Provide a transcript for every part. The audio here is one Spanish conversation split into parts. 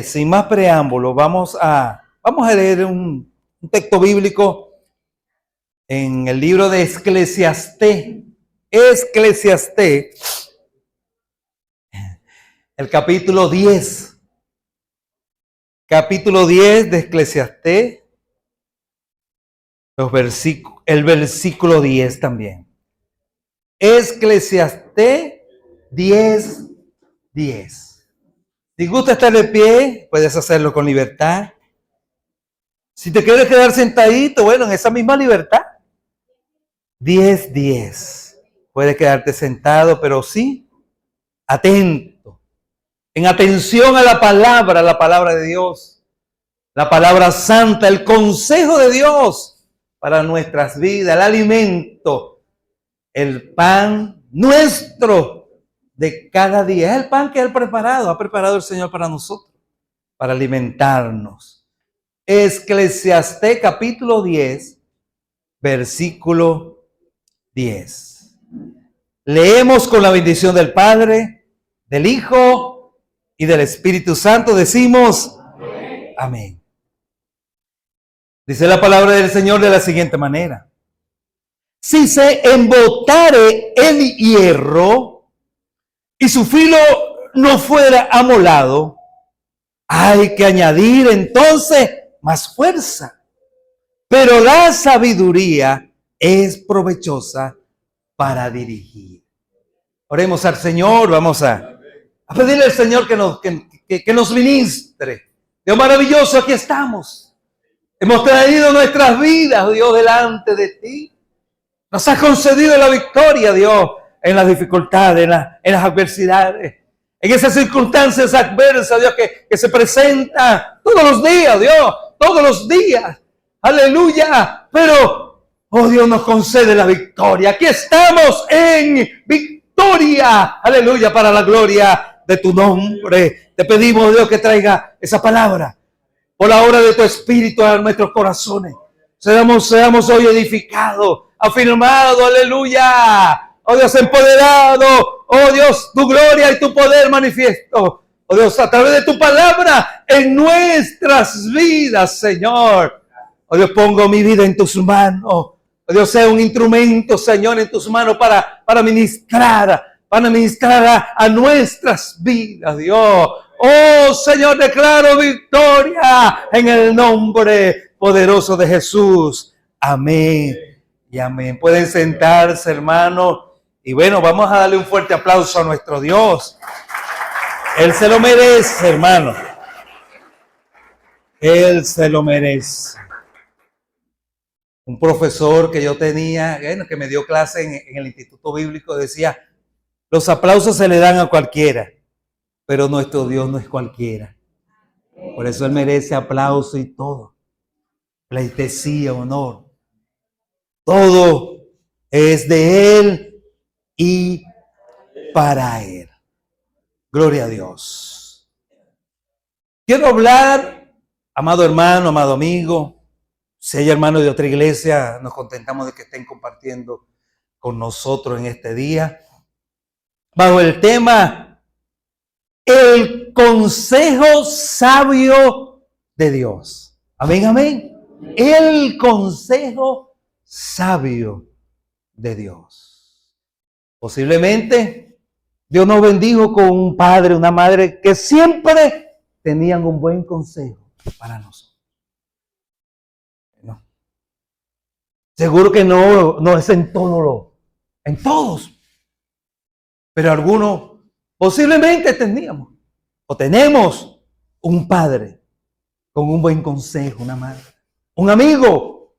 Sin más preámbulo, vamos a leer un texto bíblico en el libro de Eclesiastés. Eclesiastés, el capítulo 10. Capítulo 10 de Eclesiastés, el versículo 10 también. Eclesiastés 10:10. Si gusta estar de pie, puedes hacerlo con libertad. Si te quieres quedar sentadito, bueno, en esa misma libertad. 10:10. Puedes quedarte sentado, pero sí, atento. En atención a la palabra de Dios. La palabra santa, el consejo de Dios para nuestras vidas, el alimento, el pan nuestro de cada día. Es el pan que Él ha preparado el Señor para nosotros, para alimentarnos. Eclesiastés capítulo 10, versículo 10. Leemos con la bendición del Padre, del Hijo y del Espíritu Santo. Decimos amén. Amén. Dice la palabra del Señor de la siguiente manera: si se embotare el hierro y su filo no fuera amolado, hay que añadir entonces más fuerza. Pero la sabiduría es provechosa para dirigir. Oremos al Señor, vamos a pedirle al Señor que nos ministre. Dios maravilloso, aquí estamos. Hemos traído nuestras vidas, Dios, delante de ti. Nos has concedido la victoria, Dios, en las dificultades, en las adversidades, en esas circunstancias adversas, Dios, que se presentan todos los días, Dios, todos los días. Aleluya. Pero, oh Dios, nos concede la victoria. Aquí estamos en victoria. Aleluya, para la gloria de tu nombre. Te pedimos, Dios, que traiga esa palabra por la obra de tu Espíritu a nuestros corazones. Seamos hoy edificados, afirmados, aleluya. Oh Dios, empoderado, oh Dios, tu gloria y tu poder manifiesto. Oh Dios, a través de tu palabra en nuestras vidas, Señor. Oh Dios, pongo mi vida en tus manos. Oh Dios, sea un instrumento, Señor, en tus manos para ministrar a nuestras vidas, Dios. Oh Señor, declaro victoria en el nombre poderoso de Jesús. Amén y amén. Pueden sentarse, hermanos. Y bueno, vamos a darle un fuerte aplauso a nuestro Dios. Él se lo merece, hermano. Él se lo merece. Un profesor que yo tenía, bueno, que me dio clase en el Instituto Bíblico, decía: los aplausos se le dan a cualquiera, pero nuestro Dios no es cualquiera. Por eso Él merece aplauso y todo. Pleitesía, honor. Todo es de Él y para Él. Gloria a Dios. Quiero hablar, amado hermano, amado amigo. Si hay hermanos de otra iglesia, nos contentamos de que estén compartiendo con nosotros en este día, bajo el tema: el consejo sabio de Dios. Amén, amén. El consejo sabio de Dios. Posiblemente Dios nos bendijo con un padre, una madre que siempre tenían un buen consejo para nosotros. No. Seguro que no es en todos, pero algunos posiblemente teníamos o tenemos un padre con un buen consejo, una madre, un amigo,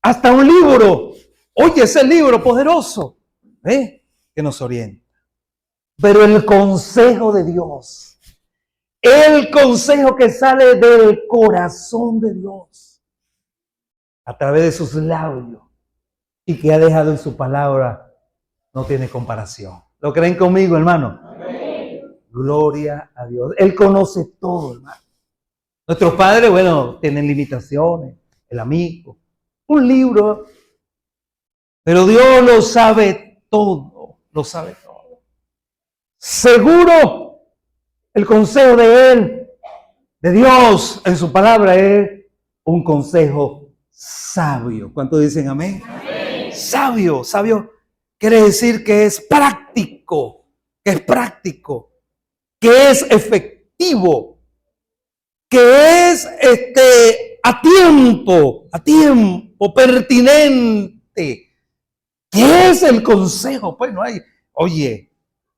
hasta un libro. Oye, ese libro poderoso, que nos orienta. Pero el consejo de Dios, el consejo que sale del corazón de Dios, a través de sus labios, y que ha dejado en su palabra, no tiene comparación. ¿Lo creen conmigo, hermano? Amén. Gloria a Dios. Él conoce todo, hermano. Nuestros padres, bueno, tienen limitaciones, el amigo, un libro. Pero Dios lo sabe todo, lo sabe todo. Seguro El consejo de Él, de Dios, en su palabra es un consejo sabio. ¿Cuántos dicen amén? Amén. Sabio, sabio quiere decir que es práctico, que es efectivo, que es a tiempo, pertinente. ¿Qué es el consejo? Pues no hay, oye,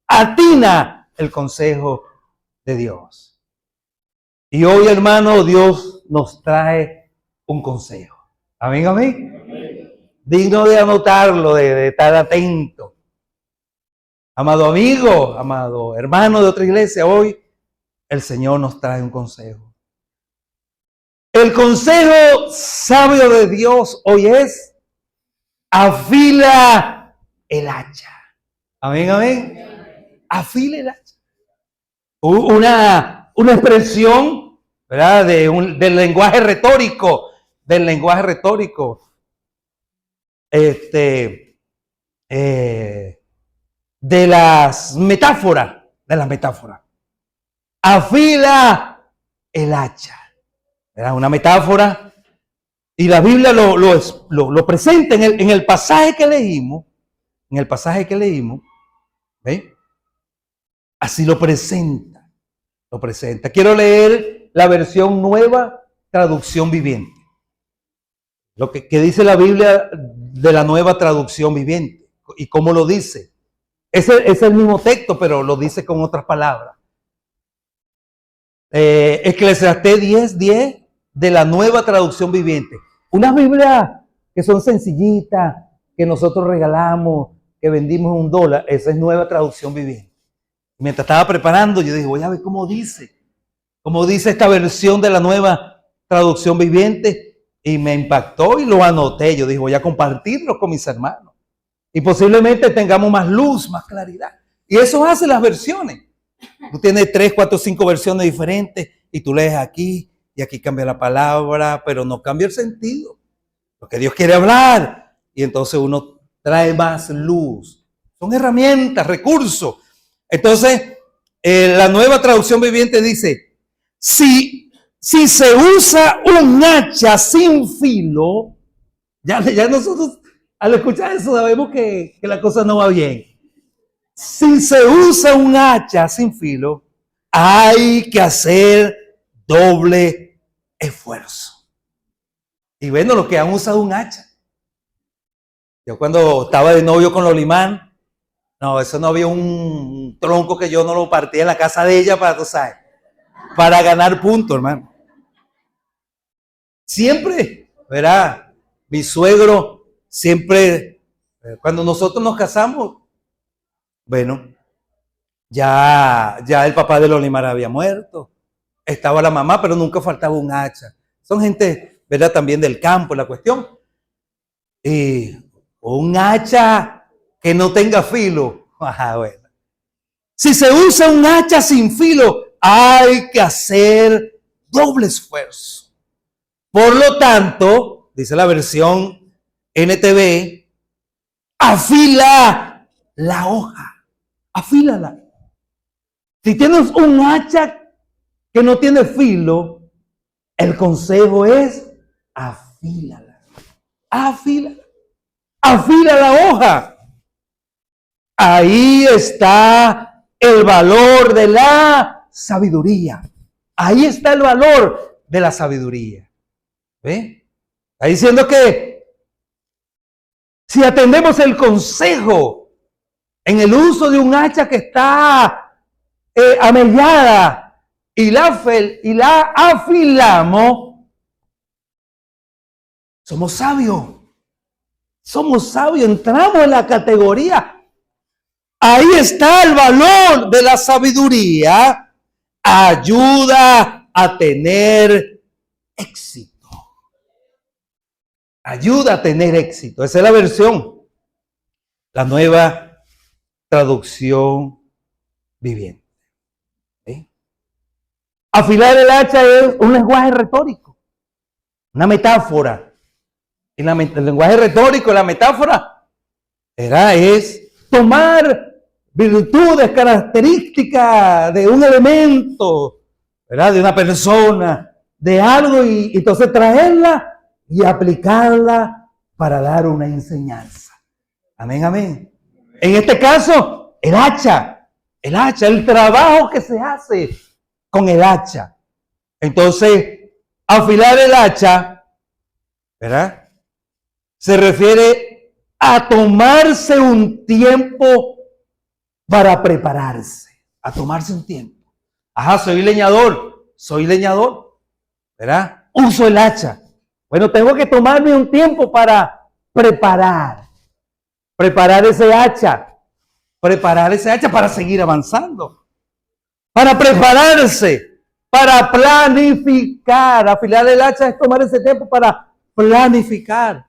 atina el consejo de Dios. Y hoy, hermano, Dios nos trae un consejo. Amén, amén. Amén. Digno de anotarlo, de estar atento. Amado amigo, amado hermano de otra iglesia, hoy el Señor nos trae un consejo. El consejo sabio de Dios hoy es: afila el hacha. Amén, amén. Afila el hacha. Una expresión, ¿verdad? Del lenguaje retórico. De las metáforas. Afila el hacha. ¿Verdad? Una metáfora. Y la Biblia lo presenta en el pasaje que leímos. ¿Ve? Así lo presenta. Quiero leer la versión Nueva Traducción Viviente. Lo que dice la Biblia de la Nueva Traducción Viviente. ¿Y cómo lo dice? Es el mismo texto, pero lo dice con otras palabras. Eclesiastés 10:10 de la Nueva Traducción Viviente. Unas Biblias que son sencillitas, que nosotros regalamos, que vendimos $1. Esa es Nueva Traducción Viviente. Mientras estaba preparando, yo dije, voy a ver cómo dice esta versión de la Nueva Traducción Viviente, y me impactó y lo anoté. Yo dije, voy a compartirlo con mis hermanos y posiblemente tengamos más luz, más claridad. Y eso hace las versiones. Tú tienes 3, 4, 5 versiones diferentes y tú lees aquí y aquí cambia la palabra, pero no cambia el sentido, porque Dios quiere hablar, y entonces uno trae más luz. Son herramientas, recursos. Entonces, la Nueva Traducción Viviente dice: si se usa un hacha sin filo, ya nosotros al escuchar eso sabemos que la cosa no va bien. Si se usa un hacha sin filo, hay que hacer doble esfuerzo. Y bueno, los que han usado un hacha. Yo cuando estaba de novio con Lolimán, no, eso no había un tronco que yo no lo partía en la casa de ella para ganar puntos, hermano. Siempre, ¿verdad? Mi suegro siempre, cuando nosotros nos casamos, bueno, ya el papá de Lolimar había muerto, estaba la mamá, pero nunca faltaba un hacha. Son gente, ¿verdad? También del campo, la cuestión. Y un hacha que no tenga filo. Bueno. Si se usa un hacha sin filo, hay que hacer doble esfuerzo. Por lo tanto, dice la versión NTV, afila la hoja. Afílala. Si tienes un hacha que no tiene filo, el consejo es afílala. Afílala. Afila la hoja. Ahí está el valor de la sabiduría. Ahí está el valor de la sabiduría. ¿Ve? Está diciendo que si atendemos el consejo en el uso de un hacha que está amellada y la afilamos, somos sabios. Entramos en la categoría. Ahí está el valor de la sabiduría. Ayuda a tener éxito. Ayuda a tener éxito. Esa es la versión. La Nueva Traducción Viviente. ¿Sí? Afilar el hacha es un lenguaje retórico. Una metáfora. Y el lenguaje retórico, la metáfora, es tomar virtudes, características de un elemento, ¿verdad? De una persona, de algo, y entonces traerla y aplicarla para dar una enseñanza. Amén, amén. En este caso, el hacha, el trabajo que se hace con el hacha. Entonces, afilar el hacha, ¿verdad? Se refiere a tomarse un tiempo para prepararse, a tomarse un tiempo. Ajá, soy leñador, ¿verdad? Uso el hacha. Bueno, tengo que tomarme un tiempo para preparar ese hacha para seguir avanzando, para prepararse, para planificar. Afilar el hacha es tomar ese tiempo para planificarse.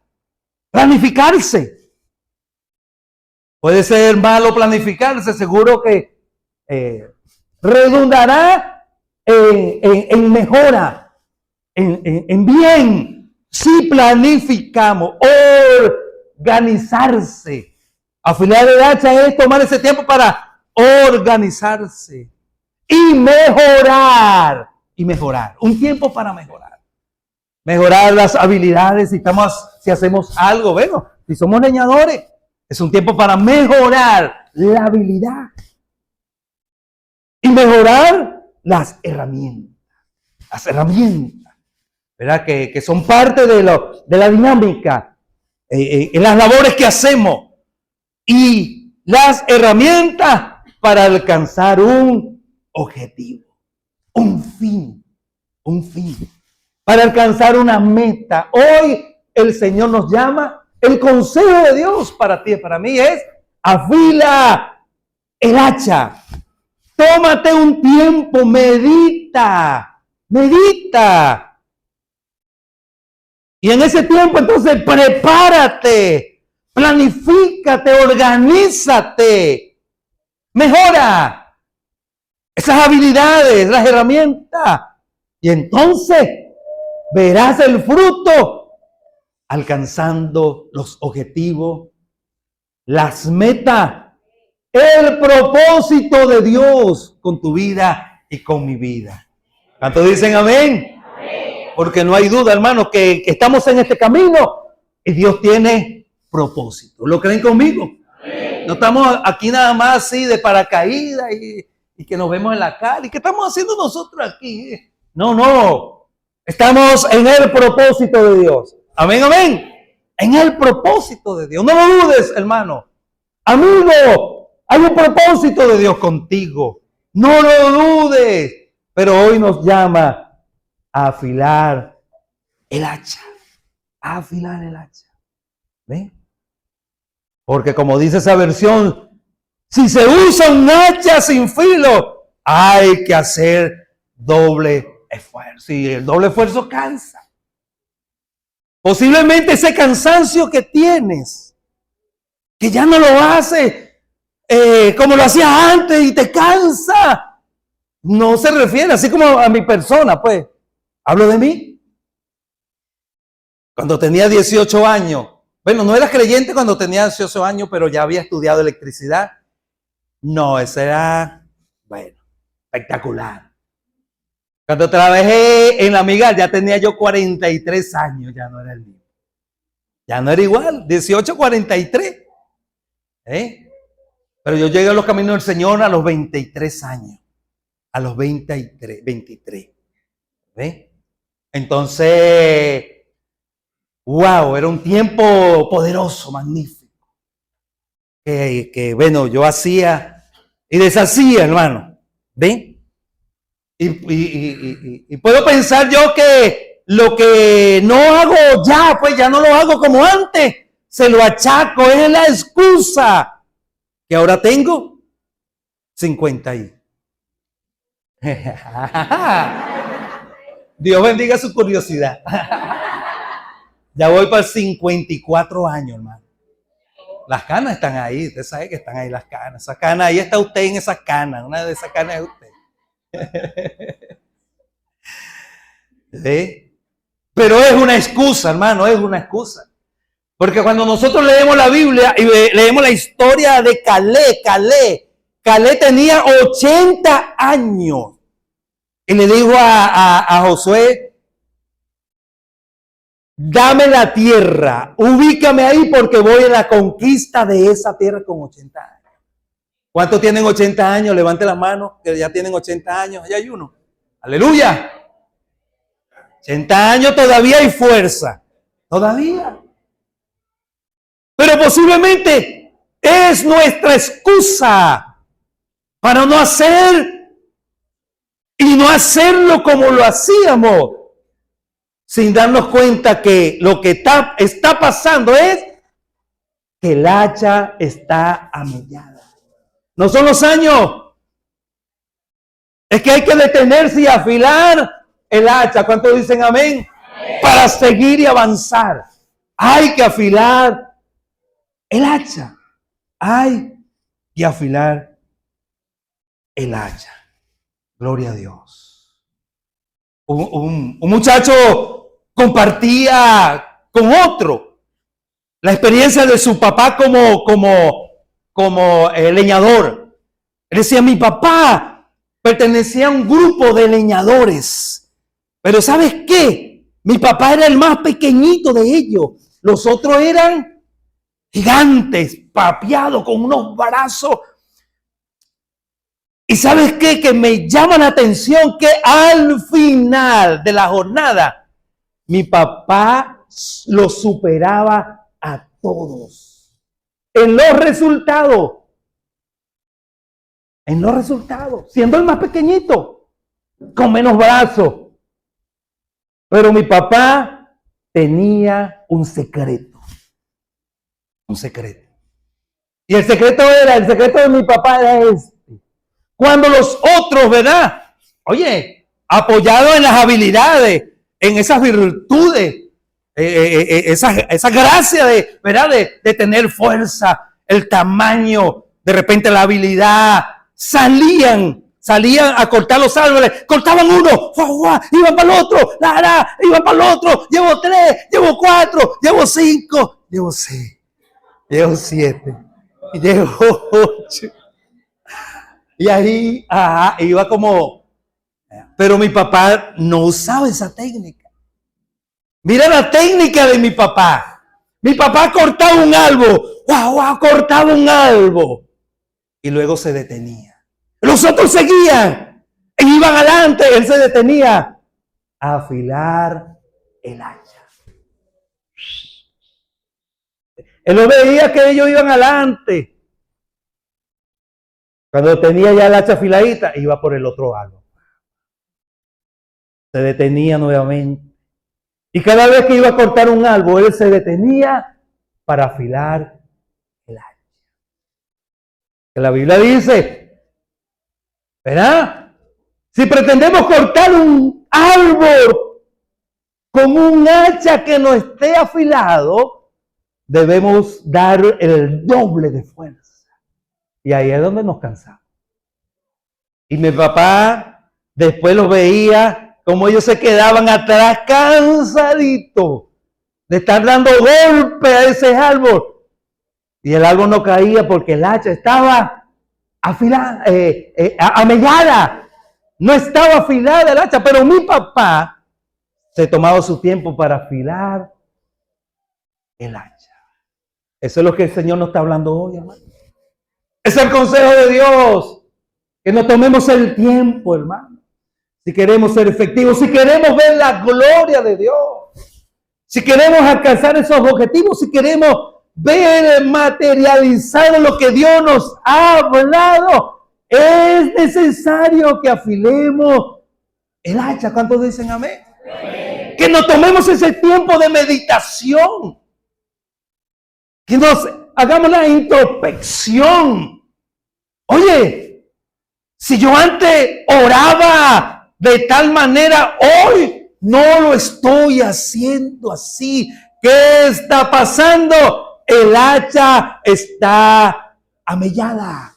Puede ser malo planificarse, seguro que redundará en mejora, en bien, si planificamos, organizarse. Afilar el hacha es tomar ese tiempo para organizarse y mejorar, un tiempo para mejorar las habilidades. Si hacemos algo, bueno, si somos leñadores, es un tiempo para mejorar la habilidad y mejorar las herramientas, ¿verdad? Que son parte de la dinámica, en las labores que hacemos y las herramientas para alcanzar un objetivo, un fin, para alcanzar una meta. Hoy el Señor nos llama, el consejo de Dios para ti y para mí es: afila el hacha, tómate un tiempo, medita. Y en ese tiempo entonces prepárate, planifícate, organízate, mejora esas habilidades, las herramientas, y entonces verás el fruto alcanzando los objetivos, las metas, el propósito de Dios con tu vida y con mi vida. ¿Cuántos dicen amén? Porque no hay duda, hermanos, que estamos en este camino y Dios tiene propósito. ¿Lo creen conmigo? No estamos aquí nada más así de paracaídas y que nos vemos en la cara. ¿Y qué estamos haciendo nosotros aquí? No. Estamos en el propósito de Dios. Amén, amén. En el propósito de Dios. No lo dudes, hermano. Amigo, hay un propósito de Dios contigo. No lo dudes. Pero hoy nos llama a afilar el hacha. ¿Ven? Porque como dice esa versión, si se usa un hacha sin filo, hay que hacer doble esfuerzo. Y el doble esfuerzo cansa. Posiblemente ese cansancio que tienes, que ya no lo haces como lo hacías antes y te cansa, no se refiere así como a mi persona, pues. Hablo de mí. Cuando tenía 18 años, bueno, no era creyente cuando tenía 18 años, pero ya había estudiado electricidad. No, eso era, bueno, espectacular. Cuando trabajé en la Migal, ya tenía yo 43 años, ya no era el mismo. Ya no era igual, 18, 43. Pero yo llegué a los caminos del Señor a los 23 años. A los 23. ¿Ves? Entonces, wow, era un tiempo poderoso, magnífico. Que bueno, yo hacía y deshacía, hermano. ¿Ven? Y puedo pensar yo que lo que no hago ya, pues ya no lo hago como antes. Se lo achaco, es la excusa que ahora tengo 50 y. Dios bendiga su curiosidad. Ya voy para 54 años, hermano. Las canas están ahí, usted sabe que están ahí las canas. Esas canas, ahí está usted en esas canas, una de esas canas es usted. ¿Sí? Pero es una excusa, hermano, es una excusa. Porque cuando nosotros leemos la Biblia y leemos la historia de Caleb, Caleb tenía 80 años. Y le dijo a Josué, dame la tierra, ubícame ahí porque voy a la conquista de esa tierra con 80 años. ¿Cuántos tienen 80 años? Levante la mano, que ya tienen 80 años. Allá hay uno. Aleluya. 80 años todavía hay fuerza. Todavía. Pero posiblemente es nuestra excusa para no hacer y no hacerlo como lo hacíamos, sin darnos cuenta que lo que está pasando es que el hacha está amellada. No son los años. Es que hay que detenerse y afilar el hacha. ¿Cuántos dicen amén? Amén. Para seguir y avanzar. Hay que afilar el hacha. Hay que afilar el hacha. Gloria a Dios. Un muchacho compartía con otro la experiencia de su papá como leñador. Él decía, mi papá pertenecía a un grupo de leñadores. Pero ¿sabes qué? Mi papá era el más pequeñito de ellos. Los otros eran gigantes, papeados, con unos brazos. ¿Y sabes qué? Que me llama la atención que al final de la jornada, mi papá lo superaba a todos. En los resultados, siendo el más pequeñito, con menos brazos. Pero mi papá tenía un secreto. Y el secreto de mi papá era este. Cuando los otros, ¿verdad? Oye, apoyado en las habilidades, en esas virtudes, esa gracia de, ¿verdad? De tener fuerza, el tamaño, de repente la habilidad, salían a cortar los árboles, cortaban uno, iban para el otro, iban para el otro, llevo 3, llevo 4, llevo 5, llevo 6, llevo 7, llevo 8. Y ahí iba como... Pero mi papá no usaba esa técnica. Mira la técnica de mi papá. Mi papá cortaba un árbol. Cortaba un árbol. Y luego se detenía. Los otros seguían. E iban adelante. Él se detenía a afilar el hacha. Él lo veía que ellos iban adelante. Cuando tenía ya el hacha afiladita, iba por el otro árbol. Se detenía nuevamente. Y cada vez que iba a cortar un árbol, él se detenía para afilar el hacha. Que la Biblia dice, ¿verdad? Si pretendemos cortar un árbol con un hacha que no esté afilado, debemos dar el doble de fuerza. Y ahí es donde nos cansamos. Y mi papá después los veía como ellos se quedaban atrás cansaditos de estar dando golpe a ese árbol. Y el árbol no caía porque el hacha estaba afilada, amellada. No estaba afilada el hacha, pero mi papá se tomaba su tiempo para afilar el hacha. Eso es lo que el Señor nos está hablando hoy, hermano. Es el consejo de Dios, que nos tomemos el tiempo, hermano. Si queremos ser efectivos, si queremos ver la gloria de Dios, si queremos alcanzar esos objetivos, si queremos ver materializado lo que Dios nos ha hablado, es necesario que afilemos el hacha. ¿Cuántos dicen amén? Amén. Que nos tomemos ese tiempo de meditación, que nos hagamos la introspección. Oye, si yo antes oraba de tal manera, hoy no lo estoy haciendo así. ¿Qué está pasando? El hacha está amellada.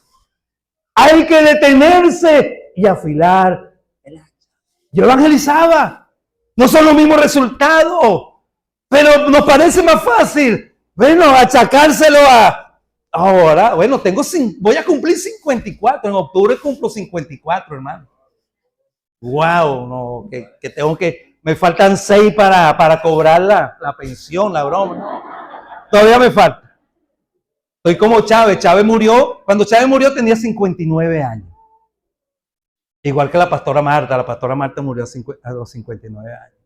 Hay que detenerse y afilar el hacha. Yo evangelizaba. No son los mismos resultados, pero nos parece más fácil, bueno, achacárselo Ahora, bueno, voy a cumplir 54. En octubre cumplo 54, hermano. Wow, no, que tengo que, me faltan 6 para cobrar la pensión, la broma. No, todavía me falta. Estoy como Chávez. Chávez murió, cuando Chávez murió tenía 59 años. Igual que la pastora Marta murió a los 59 años.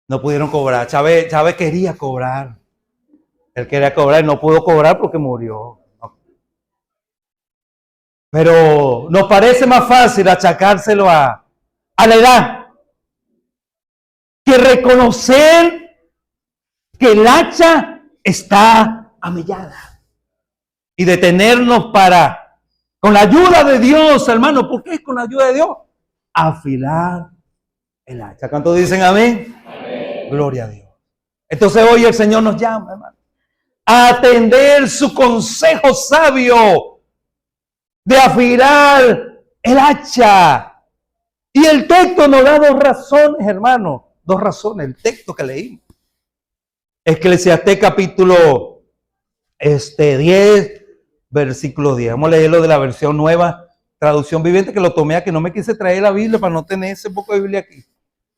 No pudieron cobrar. Chávez quería cobrar. Él quería cobrar y no pudo cobrar porque murió. Pero nos parece más fácil achacárselo a la edad que reconocer que el hacha está amellada y detenernos para, con la ayuda de Dios, hermano. ¿Por qué con la ayuda de Dios? Afilar el hacha. ¿Cuántos dicen amén? Amén. Gloria a Dios. Entonces hoy el Señor nos llama, hermano, a atender su consejo sabio de afilar el hacha. Y el texto nos da 2 razones, hermano. 2 razones, el texto que leímos. Eclesiastés capítulo 10, versículo 10. Vamos a leerlo de la versión nueva, traducción viviente, que lo tomé aquí. No me quise traer la Biblia para no tener ese poco de Biblia aquí.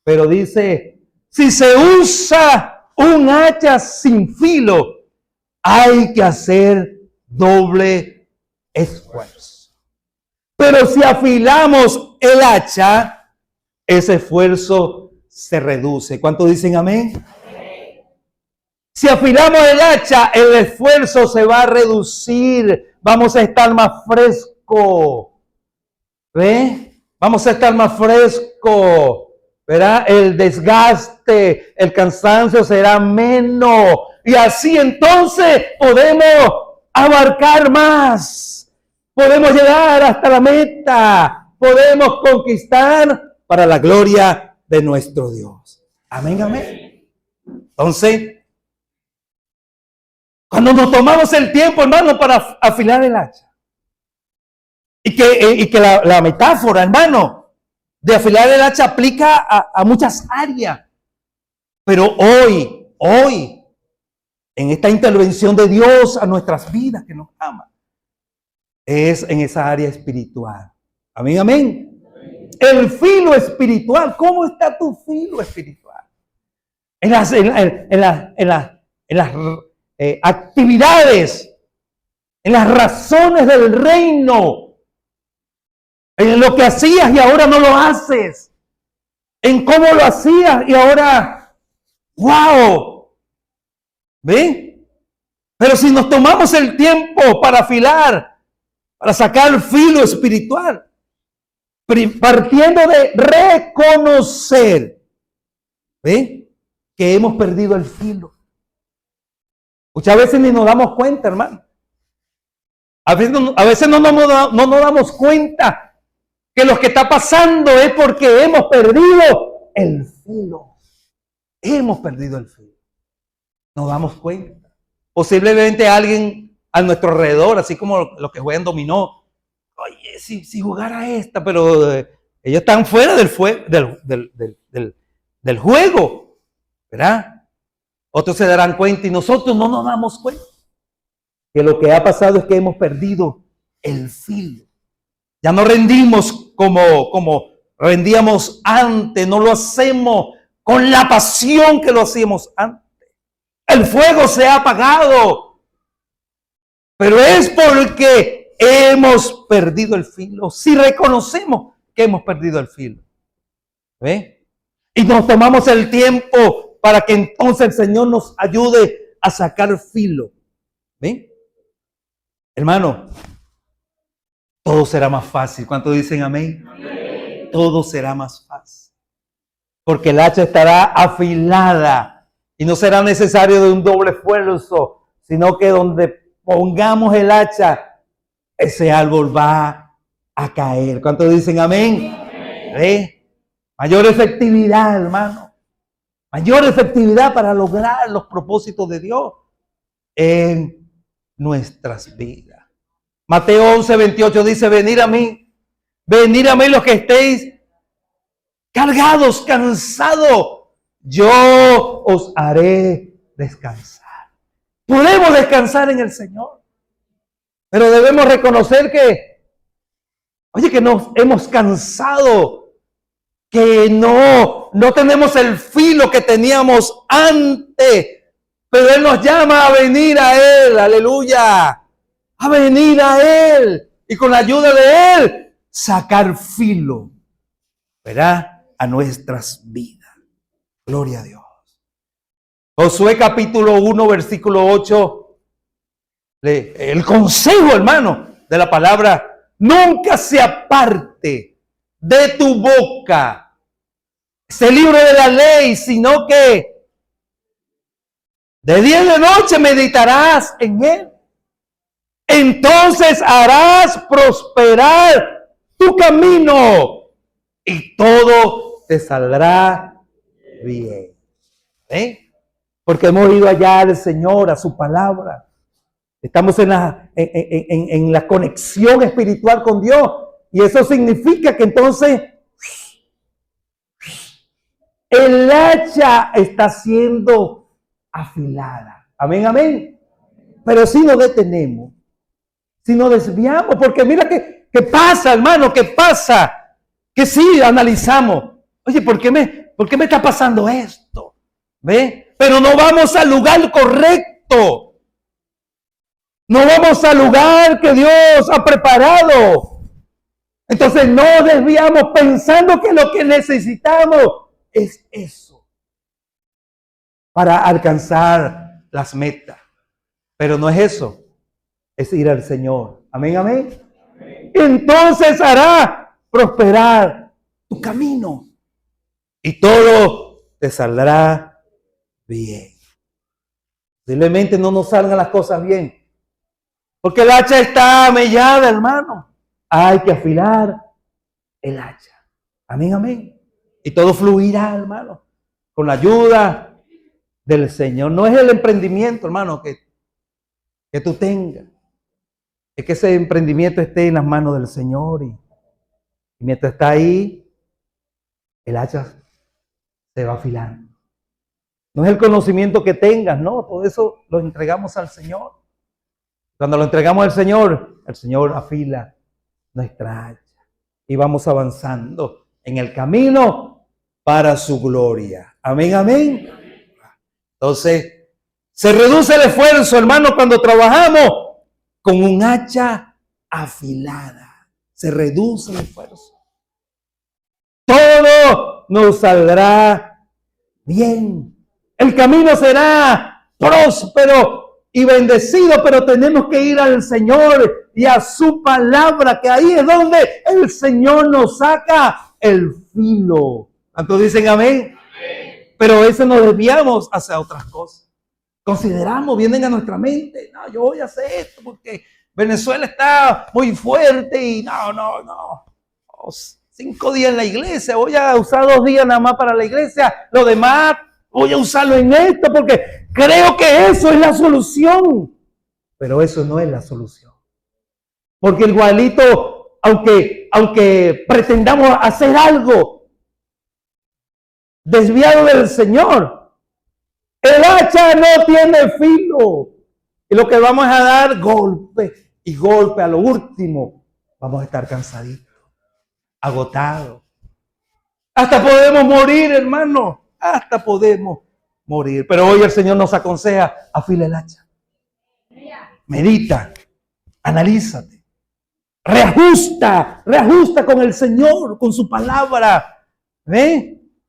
Pero dice, si se usa un hacha sin filo, hay que hacer doble esfuerzo. Pero si afilamos el hacha, ese esfuerzo se reduce. ¿Cuántos dicen amén? Amén. Si afilamos el hacha, el esfuerzo se va a reducir. Vamos a estar más frescos. ¿Ve? Vamos a estar más frescos. ¿Verdad? El desgaste, el cansancio será menos. Y así entonces podemos abarcar más. Podemos llegar hasta la meta. Podemos conquistar para la gloria de nuestro Dios. Amén, amén. Entonces, cuando nos tomamos el tiempo, hermano, para afilar el hacha. Y que la metáfora, hermano, de afilar el hacha aplica a muchas áreas. Pero hoy, en esta intervención de Dios a nuestras vidas que nos ama, es en esa área espiritual. Amén, amén. El filo espiritual. ¿Cómo está tu filo espiritual? En las actividades, en las razones del reino, en lo que hacías y ahora no lo haces, en cómo lo hacías y ahora, ¡wow! ¿Ven? Pero si nos tomamos el tiempo para afilar, para sacar el filo espiritual, partiendo de reconocer, ¿ve?, que hemos perdido el filo. Muchas veces ni nos damos cuenta, hermano. A veces no nos damos cuenta que lo que está pasando es porque hemos perdido el filo. Hemos perdido el filo. Nos damos cuenta. Posiblemente alguien a nuestro alrededor, así como los que juegan dominó. Oye, si jugara esta, pero ellos están fuera del juego, ¿verdad? Otros se darán cuenta y nosotros no nos damos cuenta que lo que ha pasado es que hemos perdido el filo. Ya no rendimos como rendíamos antes, no lo hacemos con la pasión que lo hacíamos antes. El fuego se ha apagado. Pero es porque hemos perdido el filo. Si reconocemos que hemos perdido el filo, ¿ve?, y nos tomamos el tiempo para que entonces el Señor nos ayude a sacar filo, ¿ve? Hermano, todo será más fácil. ¿Cuántos dicen amén? Amén. Todo será más fácil. Porque el hacha estará afilada y no será necesario de un doble esfuerzo, sino que donde pongamos el hacha, ese árbol va a caer. ¿Cuántos dicen amén? Amén. Mayor efectividad, hermano. Mayor efectividad para lograr los propósitos de Dios en nuestras vidas. Mateo 11:28 dice, venid a mí los que estéis cargados, cansados, yo os haré descansar. Podemos descansar en el Señor. Pero debemos reconocer que nos hemos cansado, que no tenemos el filo que teníamos antes. Pero Él nos llama a venir a Él, aleluya, a venir a Él. Y con la ayuda de Él, sacar filo, ¿verdad?, a nuestras vidas. Gloria a Dios. Josué capítulo 1, versículo 8. El consejo, hermano, de la palabra: nunca se aparte de tu boca ese libro de la ley, sino que de día y de noche meditarás en él. Entonces harás prosperar tu camino y todo te saldrá bien. Porque hemos ido allá al Señor, a su palabra. Estamos en la conexión espiritual con Dios. Y eso significa que entonces el hacha está siendo afilada. Amén, amén. Pero si nos detenemos, si nos desviamos, porque mira qué pasa, hermano, qué pasa. Que sí, analizamos. Oye, ¿por qué me está pasando esto? ¿Ve? Pero no vamos al lugar correcto. No vamos al lugar que Dios ha preparado. Entonces no desviamos pensando que lo que necesitamos es eso para alcanzar las metas. Pero no es eso. Es ir al Señor. Amén, amén. Amén. Entonces hará prosperar tu camino y todo te saldrá bien. Posiblemente no nos salgan las cosas bien, porque el hacha está mellada, hermano. Hay que afilar el hacha. Amén, amén. Y todo fluirá, hermano, con la ayuda del Señor. No es el emprendimiento, hermano, que tú tengas. Es que ese emprendimiento esté en las manos del Señor. Y mientras está ahí, el hacha se va afilando. No es el conocimiento que tengas, no. Todo eso lo entregamos al Señor. Cuando lo entregamos al Señor, el Señor afila nuestra hacha. Y vamos avanzando en el camino para su gloria. Amén, amén. Entonces, se reduce el esfuerzo, hermano, cuando trabajamos con un hacha afilada. Se reduce el esfuerzo. Todo nos saldrá bien. El camino será próspero y bendecido, pero tenemos que ir al Señor y a su palabra, que ahí es donde el Señor nos saca el filo. ¿Cuántos dicen amén? Amén. Pero eso nos desviamos hacia otras cosas. Consideramos, vienen a nuestra mente: no, yo voy a hacer esto porque Venezuela está muy fuerte y no. 5 días en la iglesia, voy a usar 2 días nada más para la iglesia, lo demás voy a usarlo en esto porque creo que eso es la solución. Pero eso no es la solución. Porque igualito, aunque pretendamos hacer algo desviado del Señor, el hacha no tiene filo. Y lo que vamos a dar golpe y golpe, a lo último vamos a estar cansaditos, agotados. Hasta podemos morir, hermano. Hasta podemos morir. Pero hoy el Señor nos aconseja: afila el hacha. Medita, analízate, reajusta con el Señor, con su palabra.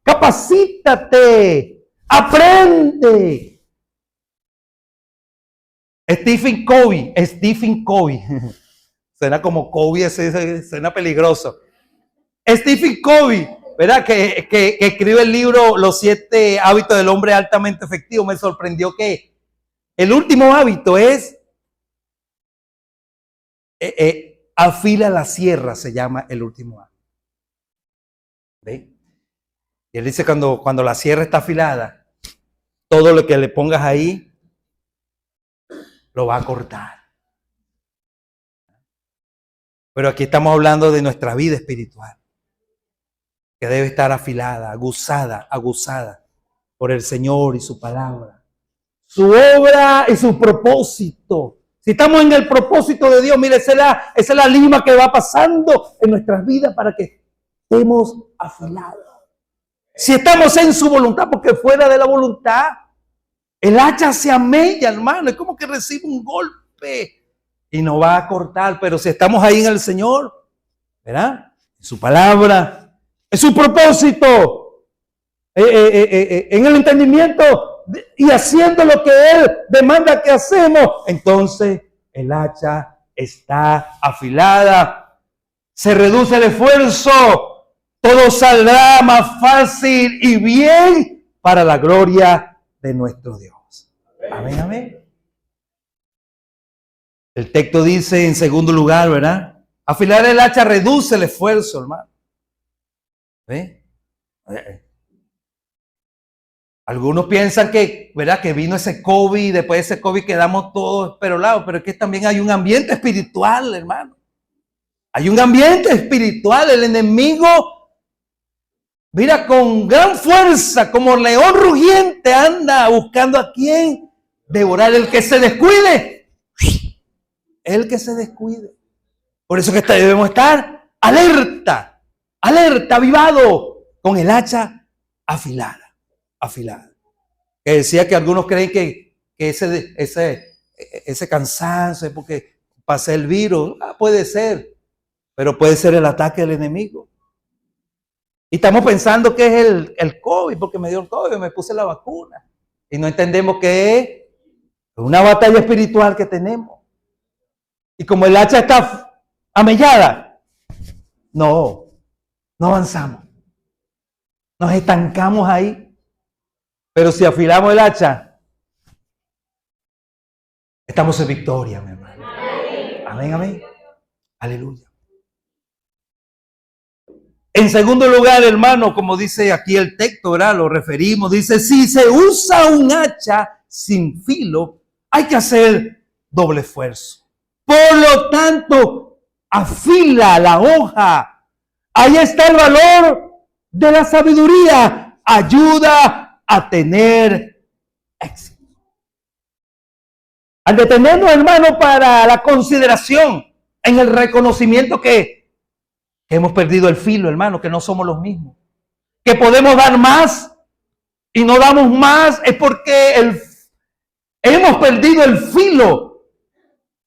Capacítate, aprende. Stephen Covey. Suena como Covey, suena peligroso. Stephen Covey, ¿verdad? Que escribe el libro Los 7 hábitos del hombre altamente efectivo. Me sorprendió que el último hábito es afila la sierra, se llama el último hábito. ¿Ve? Y él dice cuando la sierra está afilada, todo lo que le pongas ahí lo va a cortar. Pero aquí estamos hablando de nuestra vida espiritual, que debe estar afilada, aguzada por el Señor y su palabra, su obra y su propósito. Si estamos en el propósito de Dios, mire, esa es la lima que va pasando en nuestras vidas para que estemos afilados. Si estamos en su voluntad, porque fuera de la voluntad, el hacha se amella, hermano. Es como que recibe un golpe y nos va a cortar. Pero si estamos ahí en el Señor, ¿verdad? En su palabra, en su propósito, en el entendimiento y haciendo lo que Él demanda que hacemos, entonces el hacha está afilada. Se reduce el esfuerzo. Todo saldrá más fácil y bien para la gloria de nuestro Dios. Amén, amén. El texto dice en segundo lugar, ¿verdad? Afilar el hacha reduce el esfuerzo, hermano. ¿Ve? Algunos piensan que, ¿verdad? Que vino ese COVID y después de ese COVID quedamos todos esperolados, pero es que también hay un ambiente espiritual, hermano. Hay un ambiente espiritual. El enemigo, mira, con gran fuerza, como león rugiente, anda buscando a quién devorar. El que se descuide, el que se descuide. Por eso que debemos estar alerta, avivado, con el hacha afilada. Que decía que algunos creen que ese cansancio es porque pasa el virus. Puede ser, pero puede ser el ataque del enemigo. Y estamos pensando que es el COVID, porque me dio el COVID, me puse la vacuna. Y no entendemos que es una batalla espiritual que tenemos. Y como el hacha está amellada, no avanzamos. Nos estancamos ahí. Pero si afilamos el hacha, estamos en victoria, mi hermano. Amén, amén. Aleluya. En segundo lugar, hermano, como dice aquí el texto, ¿verdad? Lo referimos, dice, si se usa un hacha sin filo, hay que hacer doble esfuerzo. Por lo tanto, afila la hoja. Ahí está el valor de la sabiduría. Ayuda a tener éxito. Al detenernos, hermano, para la consideración, en el reconocimiento que hemos perdido el filo, hermano, que no somos los mismos, que podemos dar más y no damos más, es porque hemos perdido el filo.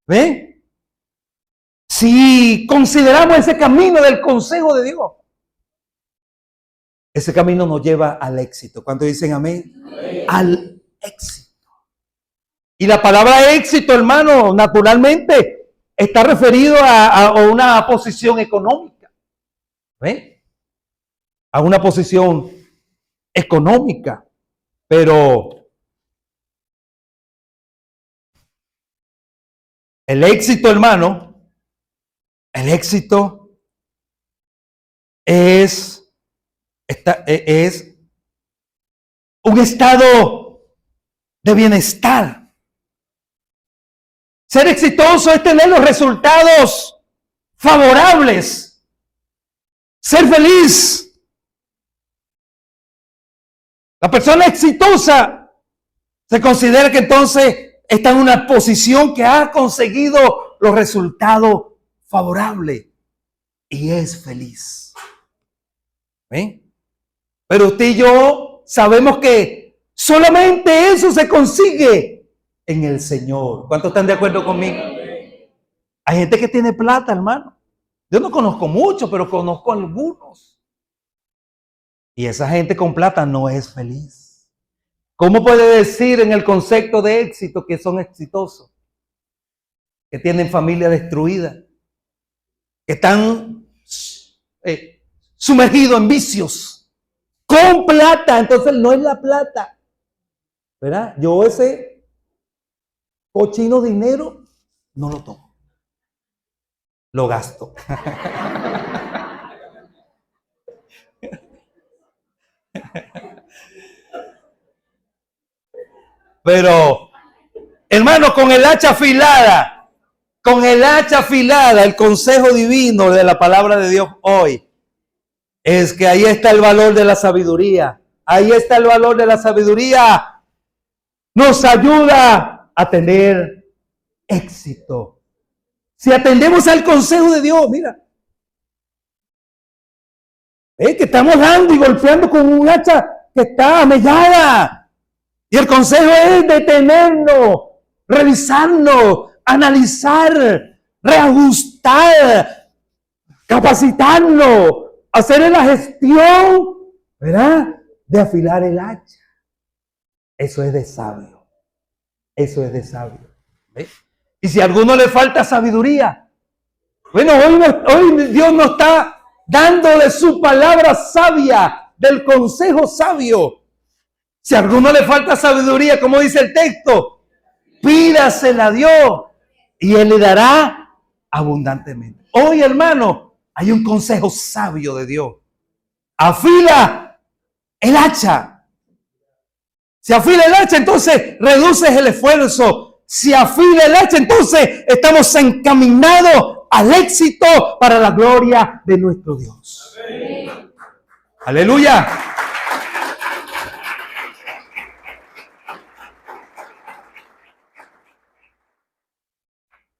¿Ven? Si consideramos ese camino del consejo de Dios, ese camino nos lleva al éxito. ¿Cuántos dicen amén? Amén. Al éxito. Y la palabra éxito, hermano, naturalmente está referido a una posición económica. ¿Ven? A una posición económica. Pero el éxito, hermano, el éxito es un estado de bienestar. Ser exitoso es tener los resultados favorables. Ser feliz. La persona exitosa se considera que entonces está en una posición que ha conseguido los resultados favorables y es feliz. ¿Ven? Pero usted y yo sabemos que solamente eso se consigue en el Señor. ¿Cuántos están de acuerdo conmigo? Hay gente que tiene plata, hermano. Yo no conozco mucho, pero conozco algunos. Y esa gente con plata no es feliz. ¿Cómo puede decir en el concepto de éxito que son exitosos? Que tienen familia destruida. Que están sumergido en vicios, con plata. Entonces no es la plata, ¿verdad? Yo ese cochino dinero no lo tomo, lo gasto. Pero, hermano, con el hacha afilada, el consejo divino de la palabra de Dios hoy es que ahí está el valor de la sabiduría. Ahí está el valor de la sabiduría. nos ayuda a tener éxito. Si atendemos al consejo de Dios, mira, que estamos dando y golpeando con un hacha que está mellada. Y el consejo es detenernos, revisarnos, analizar, reajustar, capacitarnos, hacer la gestión, ¿verdad?, de afilar el hacha. Eso es de sabio. Eso es de sabio. ¿Ves? Y si a alguno le falta sabiduría, bueno, hoy Dios nos está dándole su palabra sabia, del consejo sabio. Si a alguno le falta sabiduría, como dice el texto, pídasela a Dios y Él le dará abundantemente. Hoy, hermano, hay un consejo sabio de Dios. Afila el hacha. Si afila el hacha, entonces reduces el esfuerzo. Si afila el hacha, entonces estamos encaminados al éxito para la gloria de nuestro Dios. Amén. Aleluya.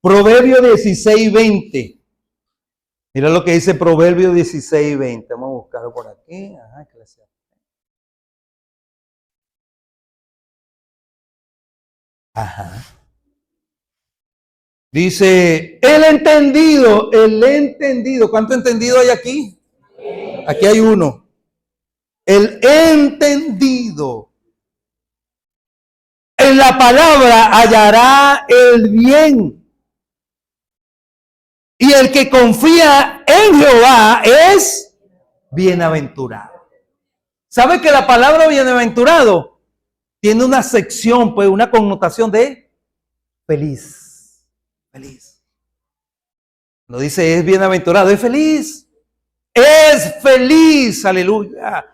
Proverbio 16:20. Mira lo que dice Proverbio 16:20. Vamos a buscarlo por aquí. Ajá, que le sea. Ajá. Dice, el entendido. ¿Cuánto entendido hay aquí? Aquí hay uno. El entendido en la palabra hallará el bien. Y el que confía en Jehová es bienaventurado. ¿Sabe que la palabra bienaventurado tiene una sección, pues una connotación de feliz? Feliz. No dice es bienaventurado, es feliz. Es feliz, aleluya.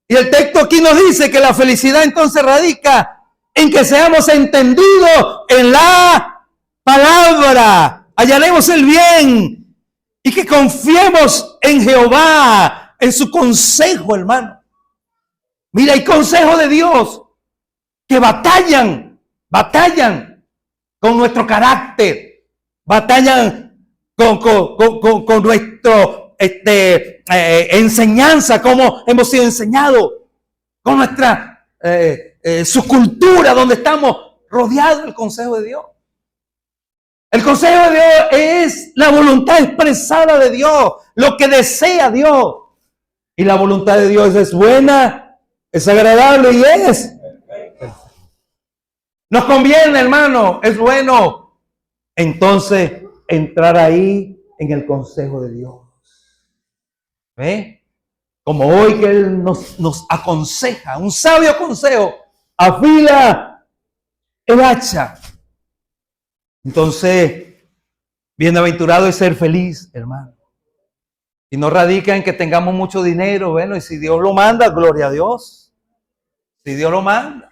Y el texto aquí nos dice que la felicidad entonces radica en que seamos entendidos en la palabra. Hallaremos el bien y que confiemos en Jehová, en su consejo, hermano. Mira, hay consejos de Dios que batallan con nuestro carácter, batallan con nuestro enseñanza, como hemos sido enseñados, con nuestra su cultura, donde estamos rodeados del consejo de Dios. El consejo de Dios es la voluntad expresada de Dios, lo que desea Dios. Y la voluntad de Dios es buena, es agradable y es. Nos conviene, hermano, es bueno. Entonces, entrar ahí en el consejo de Dios. ¿Ve? Como hoy que Él nos aconseja, un sabio consejo, afila el hacha. Entonces, bienaventurado es ser feliz, hermano. Y no radica en que tengamos mucho dinero, bueno, y si Dios lo manda, gloria a Dios. Si Dios lo manda,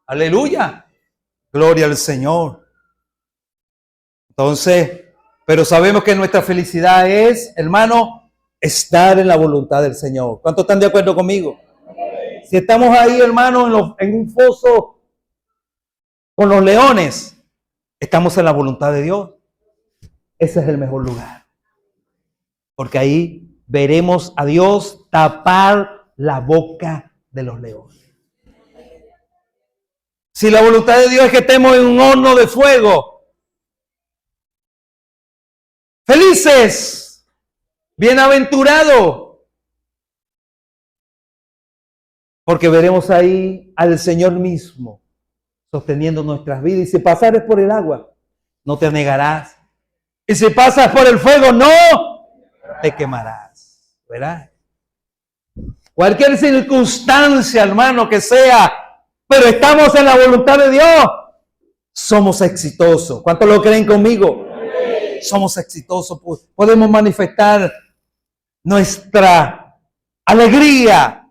aleluya, gloria al Señor. Entonces, pero sabemos que nuestra felicidad es, hermano, estar en la voluntad del Señor. ¿Cuántos están de acuerdo conmigo? Si estamos ahí, hermano, en un foso con los leones, estamos en la voluntad de Dios. Ese es el mejor lugar. Porque ahí veremos a Dios tapar la boca de los leones. Si la voluntad de Dios es que estemos en un horno de fuego, felices, bienaventurados, porque veremos ahí al Señor mismo sosteniendo nuestras vidas. Y si pasares por el agua, no te anegarás. Y si pasas por el fuego, no te quemarás. ¿Verdad? Cualquier circunstancia, hermano, que sea, pero estamos en la voluntad de Dios, somos exitosos. ¿Cuántos lo creen conmigo? Somos exitosos. Podemos manifestar nuestra alegría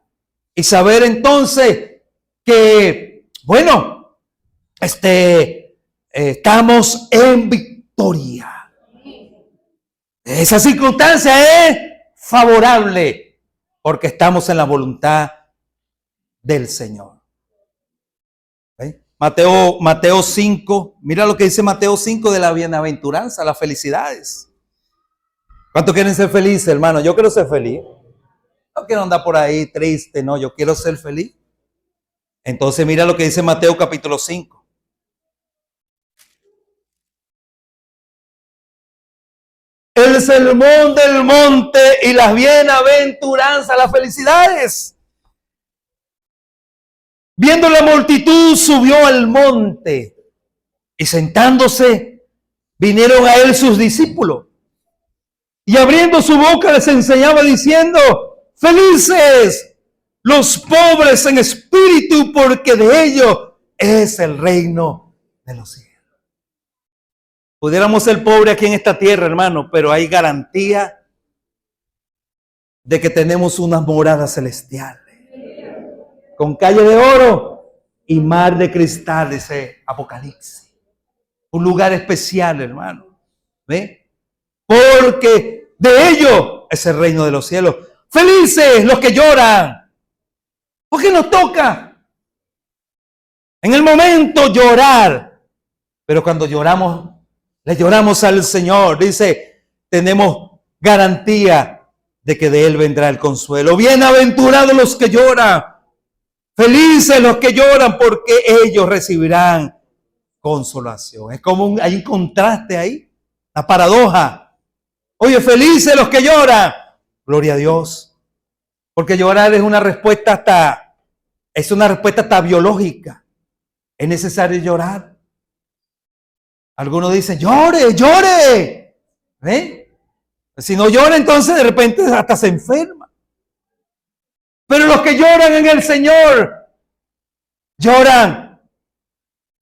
y saber entonces que, bueno, estamos en victoria. Esa circunstancia es favorable porque estamos en la voluntad del Señor. ¿Sí? Mateo 5. Mira lo que dice Mateo 5 de la bienaventuranza, las felicidades. ¿Cuántos quieren ser felices, hermano? Yo quiero ser feliz. No quiero andar por ahí triste, no, yo quiero ser feliz. Entonces mira lo que dice Mateo capítulo 5. El sermón del monte y las bienaventuranzas, las felicidades. Viendo la multitud, subió al monte y sentándose, vinieron a él sus discípulos. Y abriendo su boca les enseñaba diciendo: felices los pobres en espíritu, porque de ellos es el reino de los cielos. Pudiéramos ser pobres aquí en esta tierra, hermano, pero hay garantía de que tenemos unas moradas celestiales, con calle de oro y mar de cristal, dice Apocalipsis. Un lugar especial, hermano. ¿Ve? Porque de ellos es el reino de los cielos. Felices los que lloran, porque nos toca en el momento llorar, pero cuando lloramos, le lloramos al Señor, dice, tenemos garantía de que de Él vendrá el consuelo. Bienaventurados los que lloran, felices los que lloran, porque ellos recibirán consolación. Es como hay un contraste ahí, la paradoja. Oye, felices los que lloran, gloria a Dios, porque llorar es una respuesta hasta biológica. Es necesario llorar. Algunos dicen, llore, llore. ¿Eh? Si no llora, entonces de repente hasta se enferma. Pero los que lloran en el Señor, lloran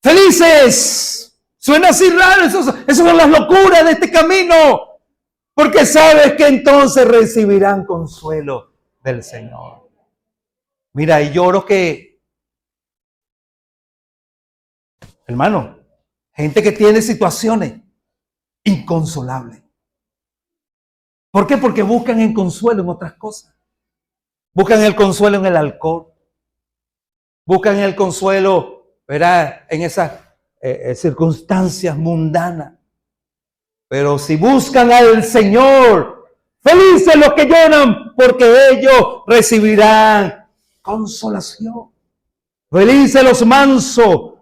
felices. Suena así raro, esas son las locuras de este camino. Porque sabes que entonces recibirán consuelo del Señor. Mira, y lloro que, hermano, gente que tiene situaciones inconsolables. ¿Por qué? Porque buscan el consuelo en otras cosas. Buscan el consuelo en el alcohol. Buscan el consuelo, ¿verdad?, en esas circunstancias mundanas. Pero si buscan al Señor, felices los que lloran, porque ellos recibirán consolación. Felices los mansos,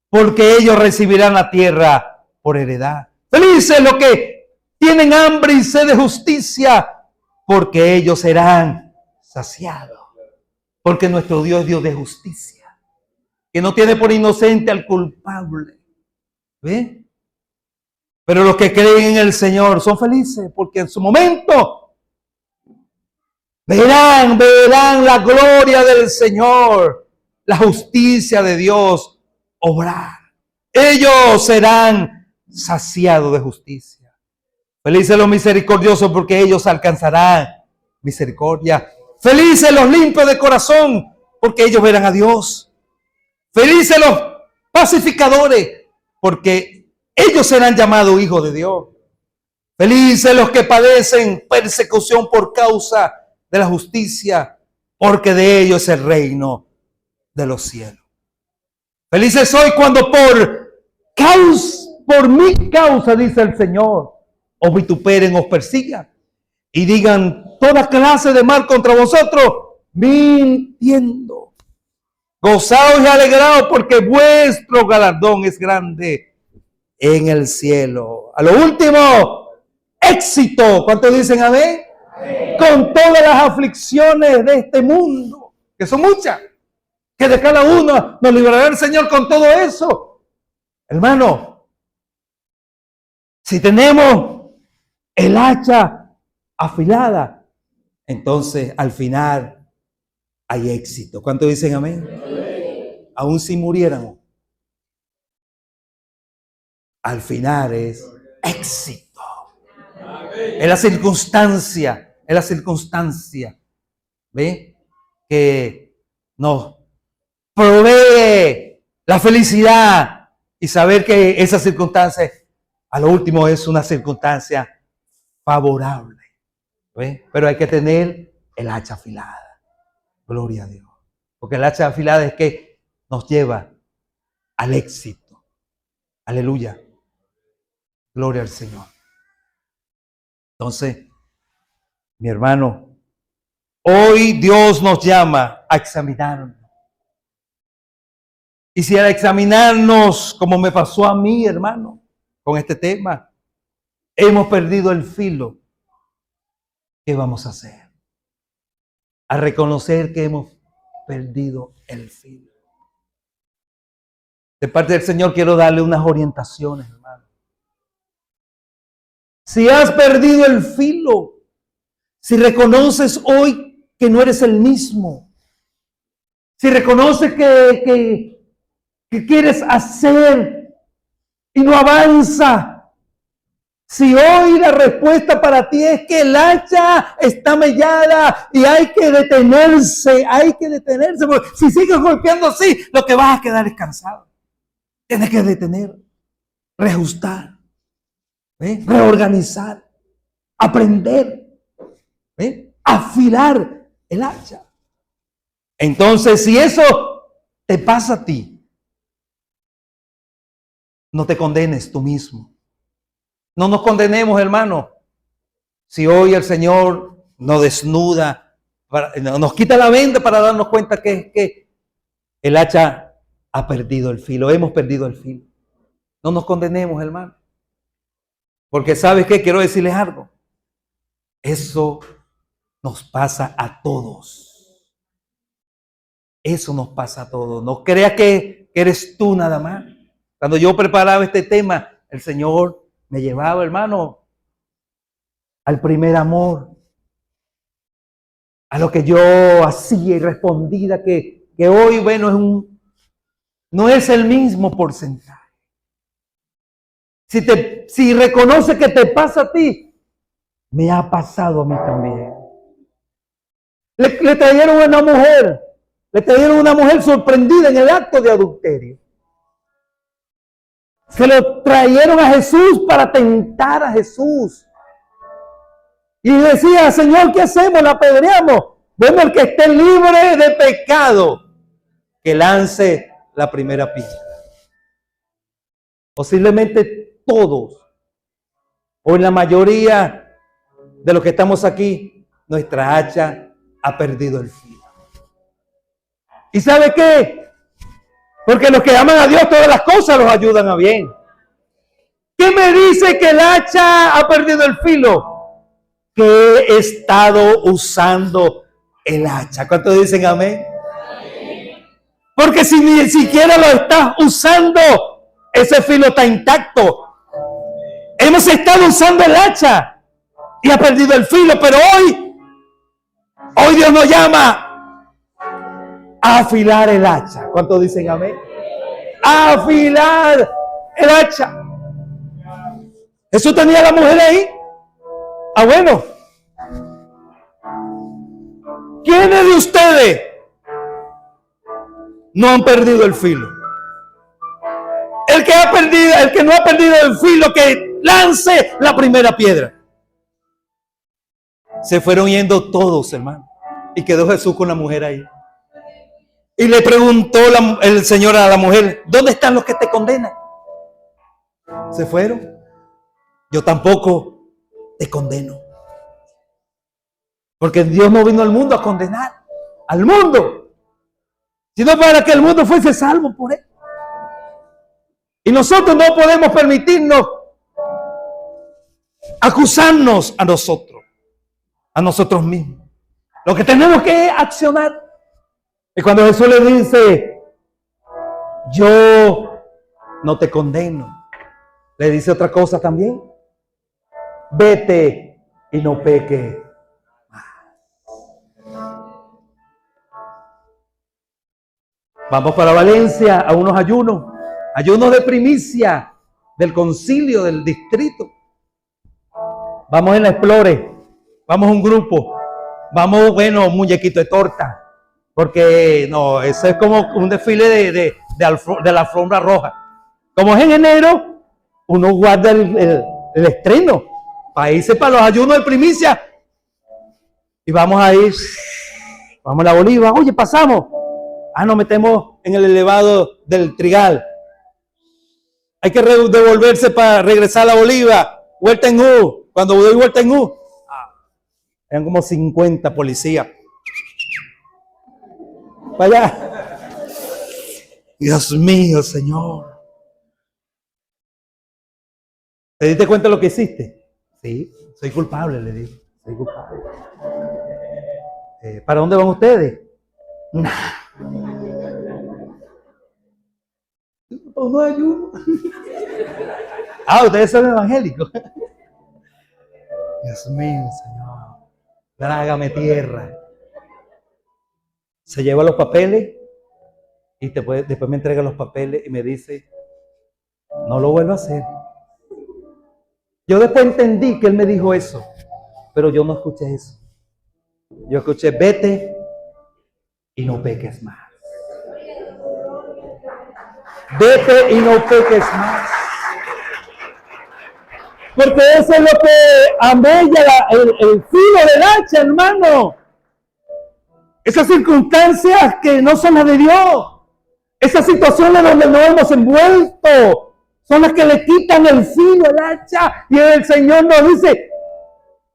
porque ellos recibirán la tierra por heredad. Felices los que tienen hambre y sed de justicia, porque ellos serán saciados. Porque nuestro Dios es Dios de justicia, que no tiene por inocente al culpable. ¿Ve? Pero los que creen en el Señor son felices, porque en su momento verán la gloria del Señor, la justicia de Dios obrar. Ellos serán saciados de justicia. Felices los misericordiosos, porque ellos alcanzarán misericordia. Felices los limpios de corazón, porque ellos verán a Dios. Felices los pacificadores, porque ellos serán llamados hijos de Dios. Felices los que padecen persecución por causa de la justicia, porque de ellos es el reino de los cielos. Felices soy cuando por mi causa, dice el Señor, os vituperen, os persigan y digan toda clase de mal contra vosotros, mintiendo. Gozaos y alegraos, porque vuestro galardón es grande en el cielo. A lo último, éxito. ¿Cuántos dicen amén? Amén. Con todas las aflicciones de este mundo, que son muchas, que de cada uno nos librará el Señor con todo eso. Hermano, si tenemos el hacha afilada, entonces al final hay éxito. ¿Cuántos dicen amén? Amén. Aún si muriéramos, al final es éxito. Es la circunstancia, ¿ve?, que nos provee la felicidad y saber que esa circunstancia, a lo último, es una circunstancia favorable, ¿ve? Pero hay que tener el hacha afilada. Gloria a Dios. Porque el hacha afilada es que nos lleva al éxito. Aleluya. Gloria al Señor. Entonces, mi hermano, hoy Dios nos llama a examinarnos. Y si al examinarnos, como me pasó a mí, hermano, con este tema, hemos perdido el filo, ¿qué vamos a hacer? A reconocer que hemos perdido el filo. De parte del Señor quiero darle unas orientaciones, hermano. Si has perdido el filo, si reconoces hoy que no eres el mismo, si reconoces que quieres hacer y no avanza, si hoy la respuesta para ti es que el hacha está mellada y hay que detenerse, porque si sigues golpeando así, lo que vas a quedar es cansado. Tienes que detener, reajustar, reorganizar, aprender, afilar el hacha. Entonces, si eso te pasa a ti, no te condenes tú mismo. No nos condenemos, hermano. Si hoy el Señor nos desnuda, nos quita la venda para darnos cuenta que el hacha ha perdido el filo, hemos perdido el filo. No nos condenemos, hermano. Porque ¿sabes qué? Quiero decirles algo. Eso nos pasa a todos. Eso nos pasa a todos. No creas que eres tú nada más. Cuando yo preparaba este tema, el Señor me llevaba, hermano, al primer amor, a lo que yo hacía y respondía, que hoy, bueno, no es el mismo porcentaje. Si reconoce que te pasa a ti, me ha pasado a mí también. Le trajeron una mujer sorprendida en el acto de adulterio. Se lo trajeron a Jesús para tentar a Jesús. Y decía, Señor, ¿qué hacemos? ¿La apedreamos? Bueno, el que esté libre de pecado, que lance la primera piedra. Posiblemente todos, o en la mayoría de los que estamos aquí, nuestra hacha ha perdido el filo. ¿Y sabe qué? Porque los que aman a Dios, todas las cosas los ayudan a bien. ¿Qué me dice que el hacha ha perdido el filo? Que he estado usando el hacha. ¿Cuántos dicen amén? Porque si ni siquiera lo estás usando, ese filo está intacto. Hemos estado usando el hacha y ha perdido el filo, pero hoy Dios nos llama a afilar el hacha. ¿Cuántos dicen amén? A afilar el hacha. Jesús tenía a la mujer ahí. Ah, bueno. ¿Quiénes de ustedes no han perdido el filo? El que no ha perdido el filo, que lance la primera piedra. Se fueron yendo todos, hermano. Y quedó Jesús con la mujer ahí. Y le preguntó el Señor a la mujer, ¿dónde están los que te condenan? Se fueron. Yo tampoco te condeno. Porque Dios no vino al mundo a condenar al mundo, sino para que el mundo fuese salvo por él. Y nosotros no podemos permitirnos acusarnos a nosotros mismos. Lo que tenemos que accionar. Y cuando Jesús le dice, yo no te condeno, le dice otra cosa también. Vete y no peques más. Vamos para Valencia a unos ayunos de primicia del concilio del distrito. Vamos en la Explore, vamos un grupo, vamos, bueno, un muñequito de torta, porque no, eso es como un desfile de la alfombra roja. Como es en enero, uno guarda el estreno para irse para los ayunos de primicia. Y vamos a ir, vamos a la Bolívar, oye, pasamos. Nos metemos en el elevado del Trigal. Hay que devolverse para regresar a la Oliva. Vuelta en U. Cuando doy vuelta en U, eran como 50 policías. Para allá. Dios mío, Señor. ¿Te diste cuenta de lo que hiciste? Sí, soy culpable, le dije. Soy culpable. ¿Para dónde van ustedes? Nah. No hay uno. Ustedes son evangélicos. Dios mío, Señor. Trágame tierra. Se lleva los papeles y después me entrega los papeles y me dice, no lo vuelvo a hacer. Yo después entendí que él me dijo eso, pero yo no escuché eso. Yo escuché, vete y no peques más. Vete y no peques más. Porque eso es lo que amella el filo del hacha, hermano. Esas circunstancias que no son las de Dios. Esas situaciones donde nos hemos envuelto son las que le quitan el filo, el hacha. Y el Señor nos dice,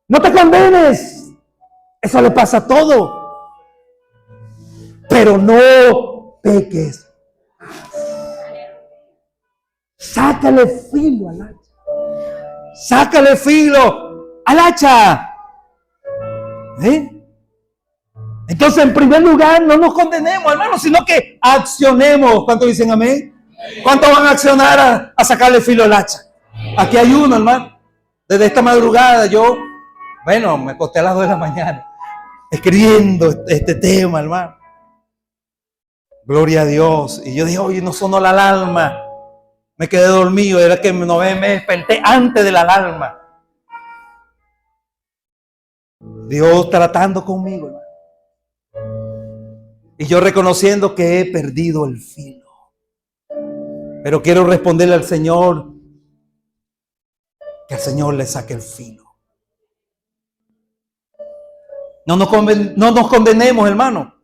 no te condenes. Eso le pasa a todo. Pero no peques. Sácale filo al hacha. Sácale filo al hacha. Entonces, en primer lugar, no nos condenemos, hermanos, sino que accionemos. ¿Cuántos dicen amén? ¿Cuántos van a accionar a sacarle filo al hacha? Aquí hay uno, hermano. Desde esta madrugada me acosté a las 2 de la mañana escribiendo este tema, hermano. Gloria a Dios. Y yo dije, oye, no sonó la alarma. Me quedé dormido, era que me desperté antes de la alarma. Dios tratando conmigo, hermano. Y yo reconociendo que he perdido el filo. Pero quiero responderle al Señor que al Señor le saque el filo. No nos condenemos, hermano.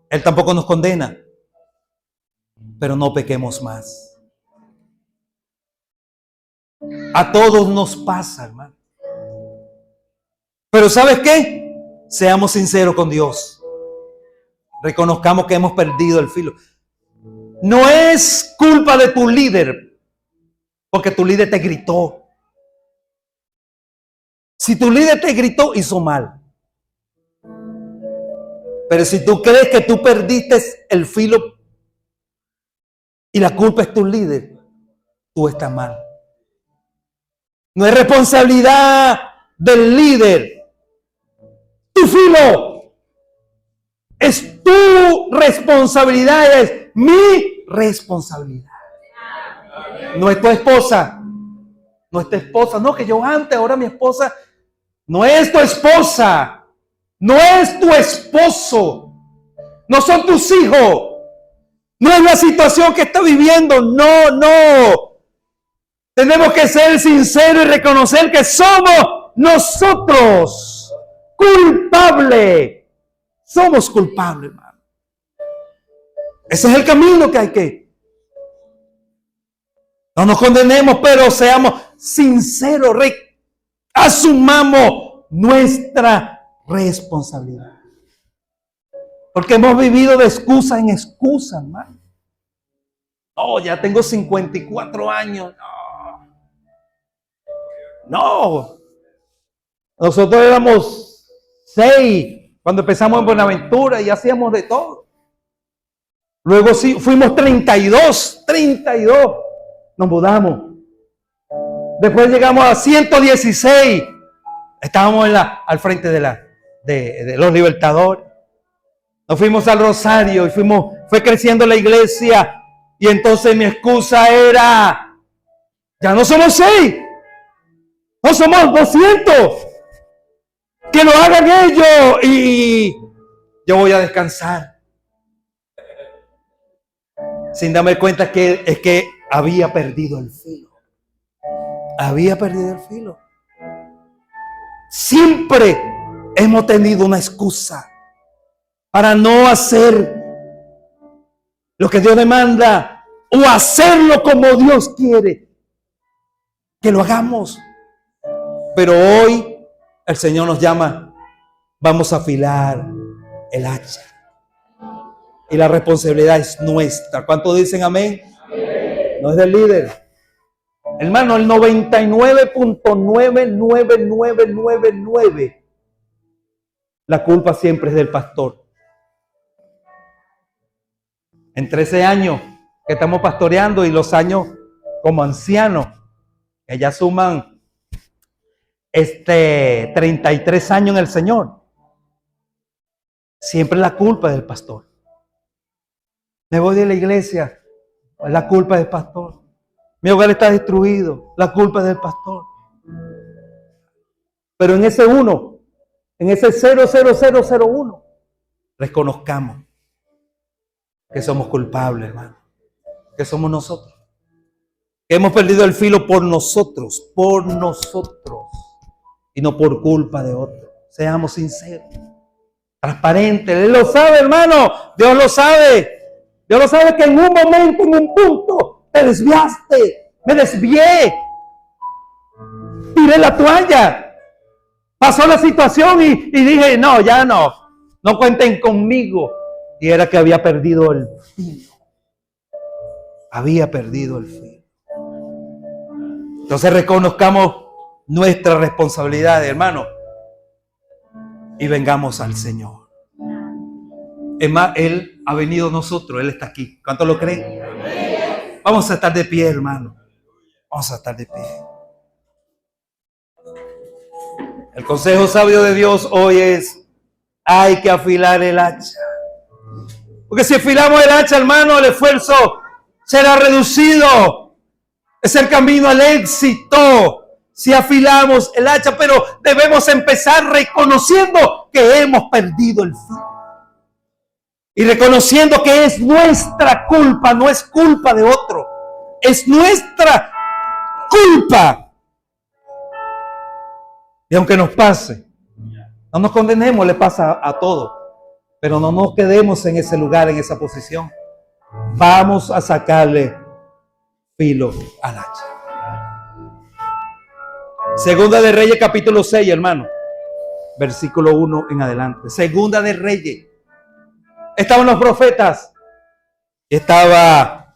Él tampoco nos condena. Pero no pequemos más. A todos nos pasa, hermano. Pero ¿sabes qué? Seamos sinceros con Dios. Reconozcamos que hemos perdido el filo. No es culpa de tu líder, porque tu líder te gritó. Si tu líder te gritó, hizo mal. Pero si tú crees que tú perdiste el filo y la culpa es tu líder, tú estás mal. No es responsabilidad del líder. Tu filo es tu responsabilidad, es mi responsabilidad. No es tu esposa. No es tu esposa. No, que yo antes, ahora mi esposa. No es tu esposa. No es tu esposo. No son tus hijos. No es la situación que está viviendo. No. Tenemos que ser sinceros y reconocer que somos nosotros culpables. Somos culpables, hermano. Ese es el camino que hay que. No nos condenemos, pero seamos sinceros. Asumamos nuestra responsabilidad. Porque hemos vivido de excusa en excusa, hermano. No, ya tengo 54 años. No. Nosotros éramos 6 cuando empezamos en Buenaventura y hacíamos de todo. Luego sí, fuimos 32. Nos mudamos. Después llegamos a 116. Estábamos al frente de los Libertadores. Nos fuimos al Rosario y fue creciendo la iglesia. Y entonces mi excusa era, ya no somos 6. No somos 200. Que lo hagan ellos y yo voy a descansar. Sin darme cuenta que es que había perdido el filo. Había perdido el filo. Siempre hemos tenido una excusa para no hacer lo que Dios demanda o hacerlo como Dios quiere. que lo hagamos. Pero hoy el Señor nos llama, vamos a afilar el hacha. Y la responsabilidad es nuestra. ¿Cuántos dicen amén? No es del líder. Hermano, el 99.99999, la culpa siempre es del pastor. En 13 años que estamos pastoreando y los años como ancianos, que ya suman 33 años en el Señor, siempre la culpa es del pastor. Me voy de la iglesia, la culpa es del pastor. Mi hogar está destruido, la culpa es del pastor. Pero en ese 1, en ese 00001, reconozcamos que somos culpables, hermano. Que somos nosotros. Que hemos perdido el filo por nosotros. Y no por culpa de otros. Seamos sinceros. Transparentes. Él lo sabe, hermano. Dios lo sabe. Dios lo sabe que en un momento, en un punto, te desviaste. Me desvié. Tiré la toalla. Pasó la situación y dije, no, ya no. No cuenten conmigo. Y era que había perdido el filo. Había perdido el filo. Entonces reconozcamos nuestra responsabilidad, hermano. Y vengamos al Señor. Es más, Él ha venido a nosotros. Él está aquí. ¿Cuántos lo creen? Vamos a estar de pie, hermano. Vamos a estar de pie. El consejo sabio de Dios hoy es: hay que afilar el hacha. Porque si afilamos el hacha, hermano, el esfuerzo será reducido. Es el camino al éxito. Si afilamos el hacha, pero debemos empezar reconociendo que hemos perdido el filo. Y reconociendo que es nuestra culpa, no es culpa de otro. Es nuestra culpa. Y aunque nos pase, no nos condenemos, le pasa a todos. Pero no nos quedemos en ese lugar, en esa posición. Vamos a sacarle filo al hacha. Segunda de Reyes, capítulo 6, hermano. Versículo 1 en adelante. Segunda de Reyes. Estaban los profetas. Estaba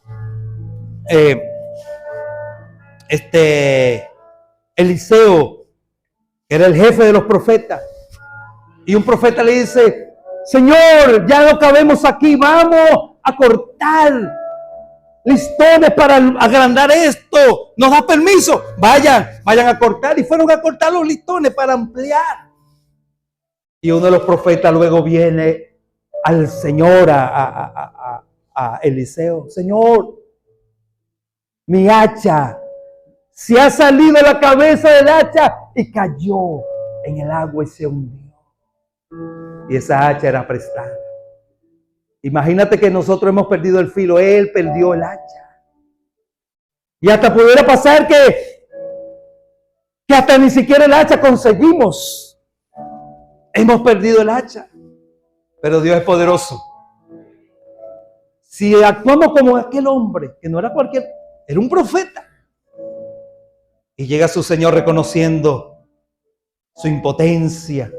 Eliseo, que era el jefe de los profetas. Y un profeta le dice: Señor, ya no cabemos aquí, vamos a cortar listones para agrandar esto. ¿Nos da permiso? Vayan a cortar. Y fueron a cortar los listones para ampliar. Y uno de los profetas luego viene al Señor, a Eliseo: Señor, mi hacha, se ha salido la cabeza del hacha y cayó en el agua y se hundió. Y esa hacha era prestada. Imagínate que nosotros hemos perdido el filo. Él perdió el hacha. Y hasta pudiera pasar que hasta ni siquiera el hacha conseguimos. Hemos perdido el hacha. Pero Dios es poderoso. Si actuamos como aquel hombre, que no era cualquier, era un profeta. Y llega su Señor reconociendo su impotencia.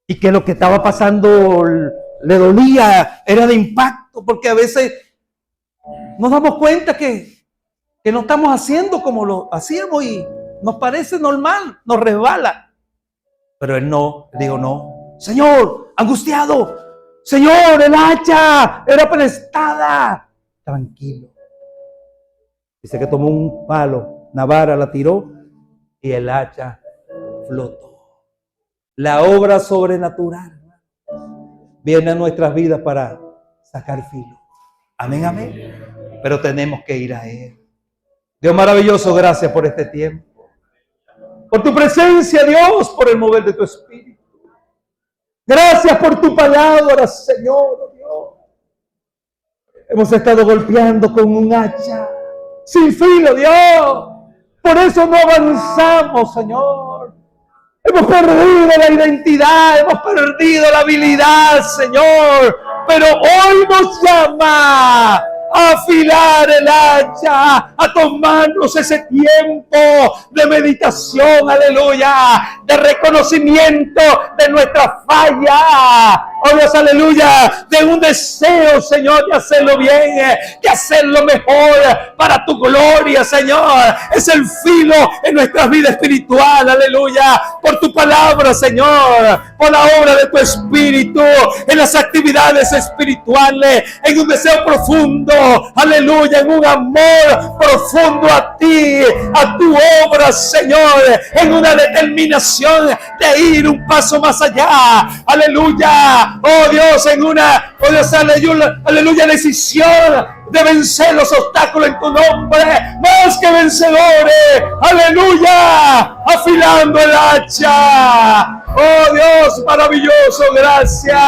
Y que lo que estaba pasando le dolía, era de impacto, porque a veces nos damos cuenta que no estamos haciendo como lo hacíamos y nos parece normal, nos resbala. Pero él no, digo no. Señor, angustiado, Señor, el hacha era prestada. Tranquilo. Dice que tomó un palo, una vara, la tiró y el hacha flotó. La obra sobrenatural viene a nuestras vidas para sacar filo. Amén, amén. Pero tenemos que ir a Él. Dios maravilloso, gracias por este tiempo. Por tu presencia, Dios, por el mover de tu Espíritu. Gracias por tu palabra, Señor, Dios. Hemos estado golpeando con un hacha sin filo, Dios. Por eso no avanzamos, Señor. Hemos perdido la identidad, hemos perdido la habilidad, Señor. Pero hoy nos llama a afilar el hacha, a tomarnos ese tiempo de meditación, aleluya, de reconocimiento de nuestra falla. Oh Dios, aleluya, de un deseo, Señor, de hacerlo bien, de hacerlo mejor para tu gloria, Señor. Es el filo en nuestra vida espiritual, aleluya, por tu palabra, Señor, por la obra de tu Espíritu, en las actividades espirituales, en un deseo profundo, aleluya, en un amor profundo a ti, a tu obra, Señor, en una determinación de ir un paso más allá, aleluya. Oh Dios, en una, oh Dios, aleluya, decisión de vencer los obstáculos en tu nombre, más que vencedores, aleluya, afilando el hacha. Oh Dios, maravilloso, gracias.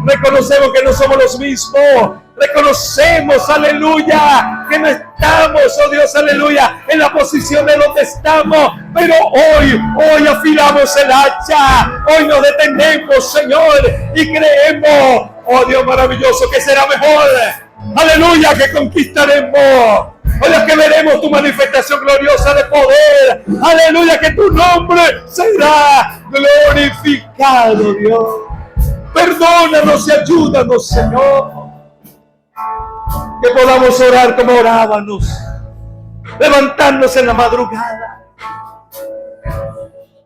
Reconocemos que no somos los mismos. Reconocemos, aleluya, que no estamos, oh Dios, aleluya, en la posición de donde estamos, pero hoy afilamos el hacha, hoy nos detenemos, Señor, y creemos, oh Dios maravilloso, que será mejor, aleluya, que conquistaremos, oh Dios, que veremos tu manifestación gloriosa de poder, aleluya, que tu nombre será glorificado, Dios. Perdónanos y ayúdanos, Señor, que podamos orar como orábamos, levantarnos en la madrugada.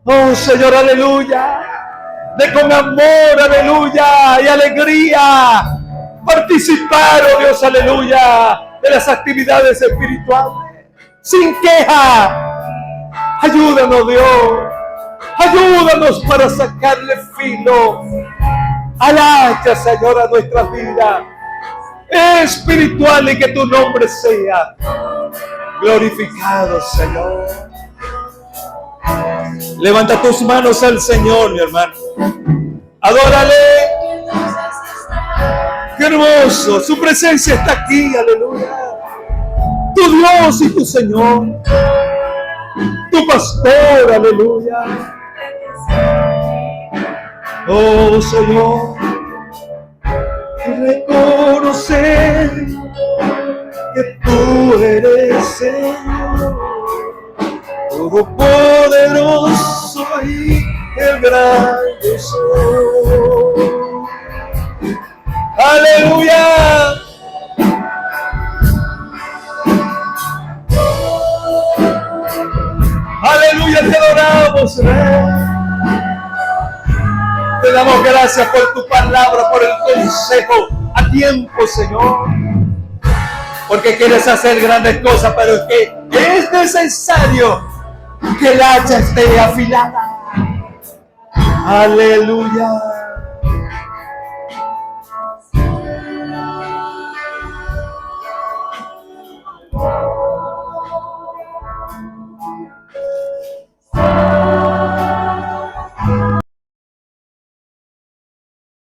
Oh Señor, aleluya, de con amor, aleluya, y alegría, participar, oh Dios, aleluya, de las actividades espirituales, sin queja. Ayúdanos, Dios, ayúdanos para sacarle filo al hacha, Señor, a nuestra vida espiritual, y que tu nombre sea glorificado, Señor. Levanta tus manos al Señor, mi hermano. Adórale. Qué hermoso, su presencia está aquí, aleluya. Tu Dios y tu Señor, tu pastor, aleluya. Oh Señor, reconocer que tú eres Señor, todopoderoso y el gran yo soy. Aleluya. Aleluya, te adoramos, Rey. Te damos gracias por tu palabra, por el consejo a tiempo, Señor. Porque quieres hacer grandes cosas, pero es que es necesario que el hacha esté afilada. Aleluya.